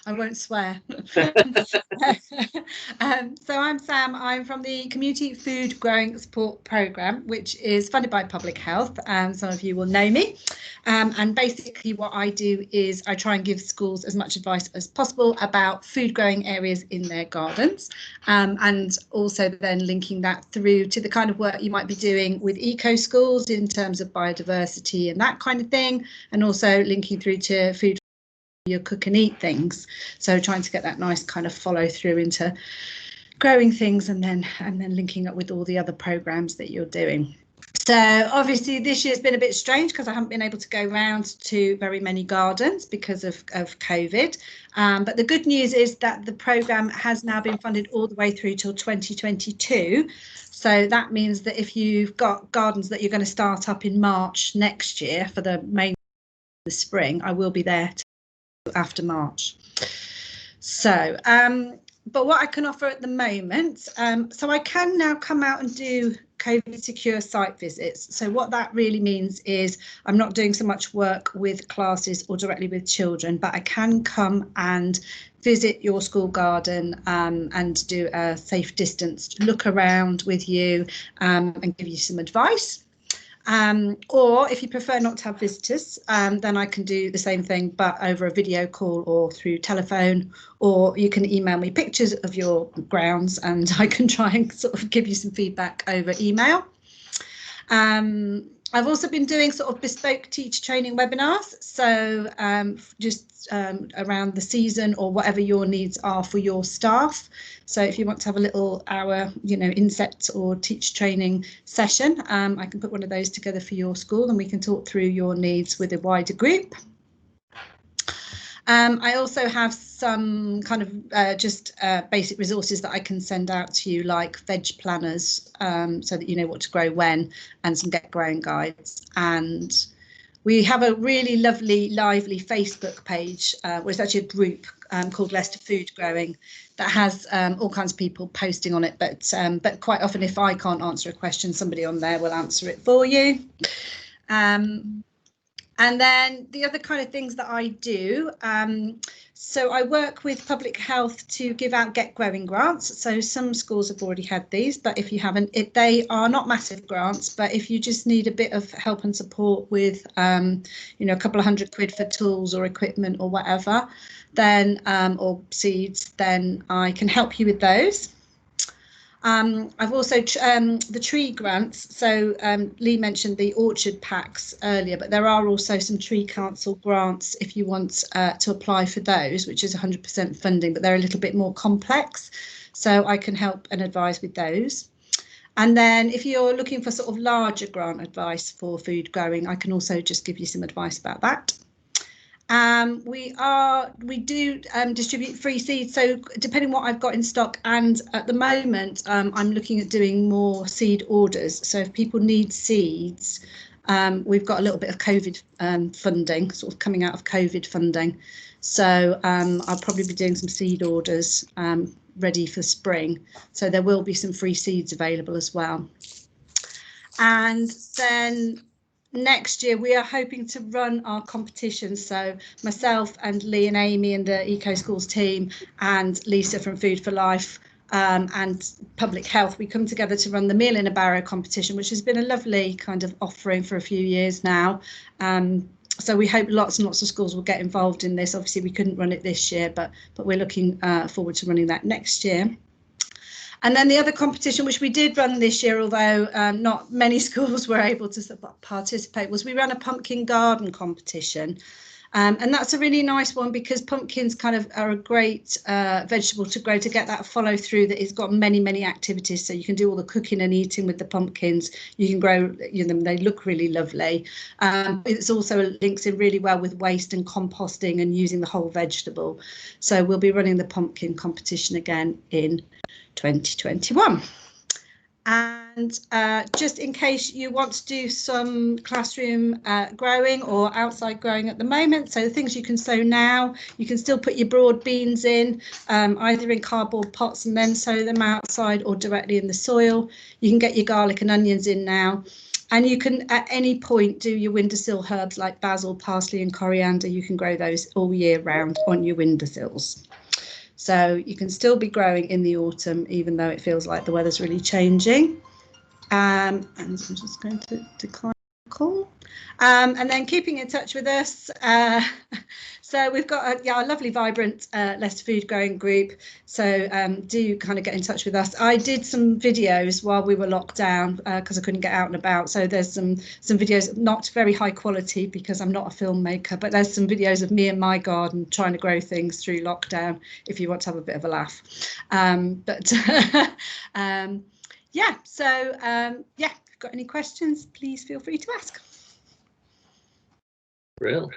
I won't swear. So I'm Sam. I'm from the Community Food Growing Support Programme, which is funded by Public Health. Some of you will know me. And basically what I do is I try and give schools as much advice as possible about food growing areas in their gardens, and also then linking that through to the kind of work you might be doing with eco schools in terms of biodiversity and that kind of thing, and also linking through to food your cook and eat things. So trying to get that nice kind of follow through into growing things and then linking up with all the other programs that you're doing. So obviously this year's been a bit strange because I haven't been able to go round to very many gardens because of COVID. But the good news is that the programme has now been funded all the way through till 2022. So that means that if you've got gardens that you're going to start up in March next year for the main the spring, I will be there after March. So but what I can offer at the moment, so I can now come out and do COVID secure site visits. So what that really means is I'm not doing so much work with classes or directly with children, but I can come and visit your school garden and do a safe distance look around with you and give you some advice. Or if you prefer not to have visitors, then I can do the same thing, but over a video call or through telephone, or you can email me pictures of your grounds and I can try and sort of give you some feedback over email. I've also been doing sort of bespoke teacher training webinars, so just around the season or whatever your needs are for your staff. So if you want to have a little hour, inset or teacher training session, I can put one of those together for your school and we can talk through your needs with a wider group. I also have some kind of just basic resources that I can send out to you, like veg planners, so that you know what to grow when, and some get growing guides. And we have a really lovely, lively Facebook page, where it's actually a group called Leicester Food Growing that has all kinds of people posting on it. But quite often, if I can't answer a question, somebody on there will answer it for you. And then the other kind of things that I do, so I work with Public Health to give out Get Growing grants. So some schools have already had these, but if you haven't, they are not massive grants, but if you just need a bit of help and support with, a couple of £100 for tools or equipment or whatever, then, or seeds, then I can help you with those. I've also the tree grants. So Lee mentioned the orchard packs earlier, but there are also some tree council grants if you want to apply for those, which is 100% funding, but they're a little bit more complex. So I can help and advise with those. And then if you're looking for sort of larger grant advice for food growing, I can also just give you some advice about that. We do distribute free seeds, so depending what I've got in stock, and at the moment I'm looking at doing more seed orders. So if people need seeds, we've got a little bit of COVID funding, sort of coming out of COVID funding. So I'll probably be doing some seed orders ready for spring. So there will be some free seeds available as well. And then next year we are hoping to run our competition. So myself and Lee and Amy and the Eco Schools team and Lisa from Food for Life and Public Health, we come together to run the Meal in a Barrow competition, which has been a lovely kind of offering for a few years now. So we hope lots and lots of schools will get involved in this. Obviously we couldn't run it this year, but we're looking forward to running that next year. And then the other competition, which we did run this year, although not many schools were able to participate, was we ran a pumpkin garden competition. And that's a really nice one because pumpkins kind of are a great vegetable to grow, to get that follow through, that it's got many, many activities. So you can do all the cooking and eating with the pumpkins. You can grow them. They look really lovely. It's also links in really well with waste and composting and using the whole vegetable. So we'll be running the pumpkin competition again in 2021. And just in case you want to do some classroom growing or outside growing at the moment, so the things you can sow now, you can still put your broad beans in, either in cardboard pots and then sow them outside or directly in the soil. You can get your garlic and onions in now. And you can at any point do your windowsill herbs like basil, parsley and coriander. You can grow those all year round on your windowsills. So you can still be growing in the autumn, even though it feels like the weather's really changing. And I'm just going to decline the call. And then keeping in touch with us. So we've got a lovely, vibrant Leicester Food Growing group. So do kind of get in touch with us. I did some videos while we were locked down because I couldn't get out and about. So there's some videos, not very high quality because I'm not a filmmaker, but there's some videos of me in my garden trying to grow things through lockdown if you want to have a bit of a laugh. Yeah, so yeah, if you've got any questions, please feel free to ask. Real.